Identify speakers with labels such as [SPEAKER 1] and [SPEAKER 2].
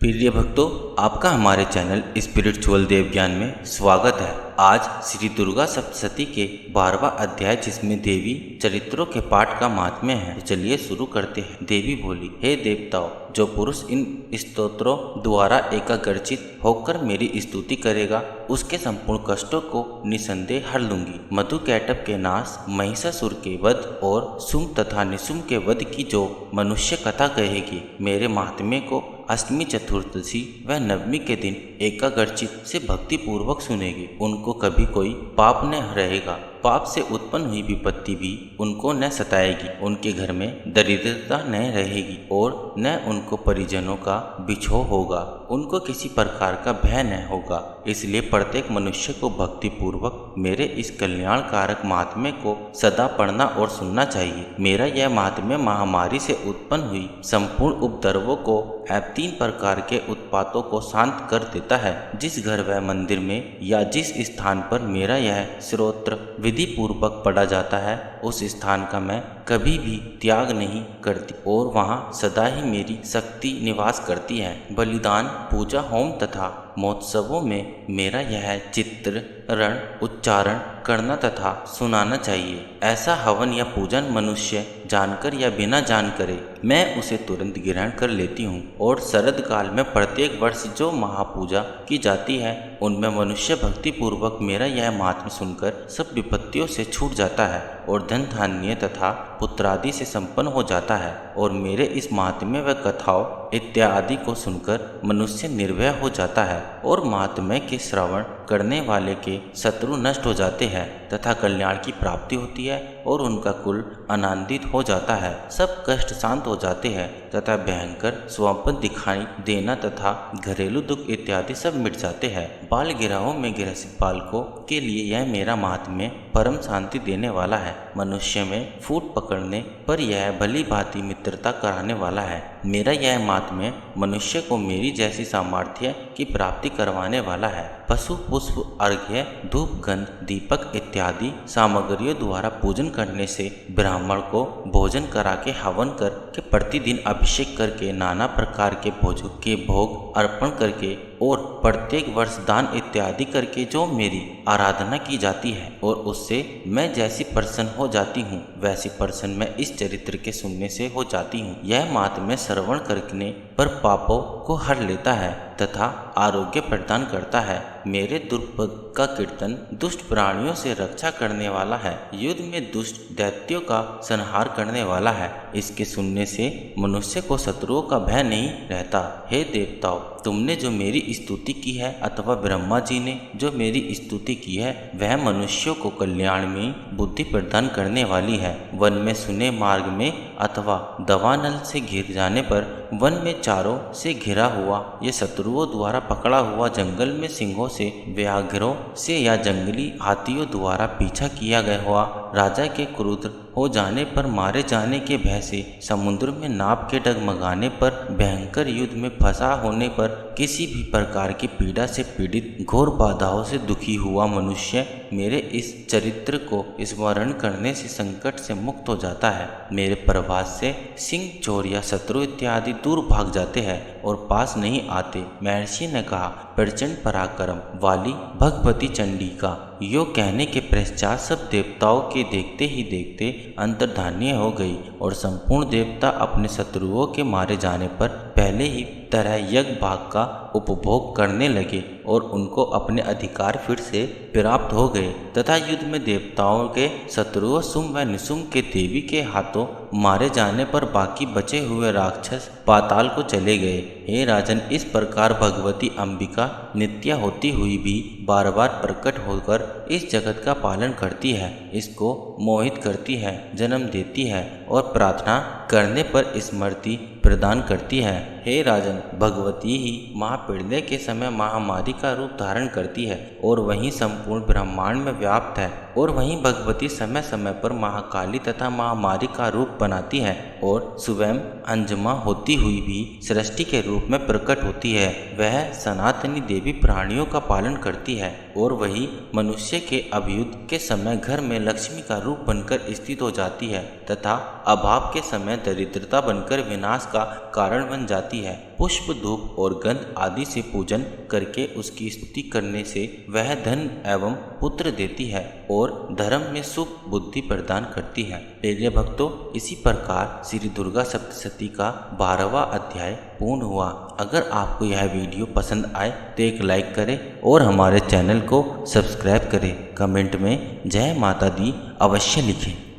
[SPEAKER 1] प्रिय भक्तों, आपका हमारे चैनल स्पिरिचुअल देव ज्ञान में स्वागत है। आज श्री दुर्गा सप्तशती के 12वां अध्याय जिसमें देवी चरित्रों के पाठ का महात्म्य है। चलिए शुरू करते हैं। देवी बोली, हे देवताओं, जो पुरुष इन स्तोत्रों द्वारा एकाग्रचित होकर मेरी स्तुति करेगा उसके संपूर्ण कष्टों को निसंदेह हर लूंगी। मधुकैटभ के नाश, महिषासुर के वध और सुम तथा निशुम के वध की जो मनुष्य कथा कहेगी, मेरे महात्म्य को अष्टमी, चतुर्दशी व नवमी के दिन एकाग्रचित से भक्ति पूर्वक सुनेगी, उनको कभी कोई पाप न रहेगा। पाप से उत्पन्न हुई विपत्ति भी उनको न सताएगी। उनके घर में दरिद्रता न रहेगी और न उनको परिजनों का बिछोह होगा। उनको किसी प्रकार का भय न होगा। इसलिए प्रत्येक मनुष्य को भक्ति पूर्वक मेरे इस कल्याणकारक महात्म्य को सदा पढ़ना और सुनना चाहिए। मेरा यह महात्म्य महामारी से उत्पन्न हुई संपूर्ण उपद्रवों को एवं 3 प्रकार के उत्पातों को शांत कर देता है। जिस घर व मंदिर में या जिस स्थान पर मेरा यह स्तोत्र विधि पूर्वक पढ़ा जाता है, उस स्थान का मैं कभी भी त्याग नहीं करती और वहाँ सदा ही मेरी शक्ति निवास करती है। बलिदान, पूजा, होम तथा महोत्सवों में मेरा यह चित्रण उच्चारण करना तथा सुनाना चाहिए। ऐसा हवन या पूजन मनुष्य जानकर या बिना जान करे मैं उसे तुरंत ग्रहण कर लेती हूँ। और शरद काल में प्रत्येक वर्ष जो महापूजा की जाती है, उनमें मनुष्य भक्ति पूर्वक मेरा यह महात्म्य सुनकर सब विपत्तियों से छूट जाता है और धन धान्य तथा पुत्रादि से संपन्न हो जाता है। और मेरे इस महात्म्य व कथाओं इत्यादि को सुनकर मनुष्य निर्भय हो जाता है और महात्म्य के श्रवण करने वाले के शत्रु नष्ट हो जाते हैं तथा कल्याण की प्राप्ति होती है और उनका कुल आनंदित हो जाता है। सब कष्ट शांत हो जाते हैं तथा भयंकर स्वप्न दिखाई देना तथा घरेलू दुख इत्यादि सब मिट जाते हैं। बाल गिरहों में गृहस्थ बालकों के लिए यह मेरा महात्म्य परम शांति देने वाला है। मनुष्य में फूट पकड़ने पर यह भली भांति मित्रता कराने वाला है। मेरा यह महात्म्य मनुष्य को मेरी जैसी सामर्थ्य की प्राप्ति करवाने वाला है। पशु, पुष्प, अर्घ्य, धूप, गंध, दीपक इत्यादि सामग्रियों द्वारा पूजन करने से ब्राह्मण को भोजन करा के हवन करके प्रतिदिन अभिषेक करके नाना प्रकार के भोजों के भोग अर्पण करके और प्रत्येक वर्ष दान इत्यादि करके जो मेरी आराधना की जाती है और उससे मैं जैसी प्रसन्न हो जाती हूँ, वैसी प्रसन्न मैं इस चरित्र के सुनने से हो जाती हूँ। यह महात्म्य श्रवण करने पर पापों को हर लेता है तथा आरोग्य प्रदान करता है। मेरे दुर्पद का कीर्तन दुष्ट प्राणियों से रक्षा करने वाला है, युद्ध में दुष्ट दैत्यों का संहार करने वाला है। इसके सुनने से मनुष्य को शत्रुओं का भय नहीं रहता। हे देवताओं, तुमने जो मेरी स्तुति की है अथवा ब्रह्मा जी ने जो मेरी स्तुति की है, वह मनुष्यों को कल्याण में बुद्धि प्रदान करने वाली है। वन में सुने मार्ग में अथवा दवानल से घिर जाने पर वन में चारों से घिरा हुआ या शत्रुओं द्वारा पकड़ा हुआ, जंगल में सिंहों से, व्याघ्रों से या जंगली हाथियों द्वारा पीछा किया गया हुआ, राजा के क्रोध हो जाने पर मारे जाने के भय से, समुद्र में नाव के डगमगाने पर, भयंकर युद्ध में फंसा होने पर, किसी भी प्रकार की पीड़ा से पीड़ित, घोर बाधाओं से दुखी हुआ मनुष्य मेरे इस चरित्र को स्मरण करने से संकट से मुक्त हो जाता है। मेरे प्रभास से सिंह, चोर या शत्रु इत्यादि दूर भाग जाते हैं और पास नहीं आते। महर्षि ने कहा, प्रचंड पराक्रम वाली भगवती चंडिका। यो कहने के पश्चात सब देवताओं के देखते ही देखते अंतर्धान्य हो गई और संपूर्ण देवता अपने शत्रुओं के मारे जाने पर पहले ही तरह यज्ञ भाग का उपभोग करने लगे और उनको अपने अधिकार फिर से प्राप्त हो गए तथा युद्ध में देवताओं के शत्रुओं सुम व निशुम के देवी के हाथों मारे जाने पर बाकी बचे हुए राक्षस पाताल को चले गए। हे राजन, इस प्रकार भगवती अंबिका नित्य होती हुई भी बार बार प्रकट होकर इस जगत का पालन करती है, इसको मोहित करती है, जन्म देती है और प्रार्थना करने पर स्मृति प्रदान करती है। हे राजन, भगवती ही महाप्रलय के समय महामारी का रूप धारण करती है और वहीं संपूर्ण ब्रह्मांड में व्याप्त है और वहीं भगवती समय समय पर महाकाली तथा महामारी का रूप बनाती है और स्वयं अंजमा होती हुई भी सृष्टि के रूप में प्रकट होती है। वह सनातनी देवी प्राणियों का पालन करती है और वही मनुष्य के अभ्युदय के समय घर में लक्ष्मी का रूप बनकर स्थित हो जाती है तथा अभाव के समय दरिद्रता बनकर विनाश का कारण बन जाती जाती है। पुष्प, धूप और गंध आदि से पूजन करके उसकी स्तुति करने से वह धन एवं पुत्र देती है और धर्म में सुख बुद्धि प्रदान करती है। प्रिय भक्तों, इसी प्रकार श्री दुर्गा सप्तशती का 12वां अध्याय पूर्ण हुआ। अगर आपको यह वीडियो पसंद आए तो एक लाइक करें और हमारे चैनल को सब्सक्राइब करें। कमेंट में जय माता दी अवश्य लिखें।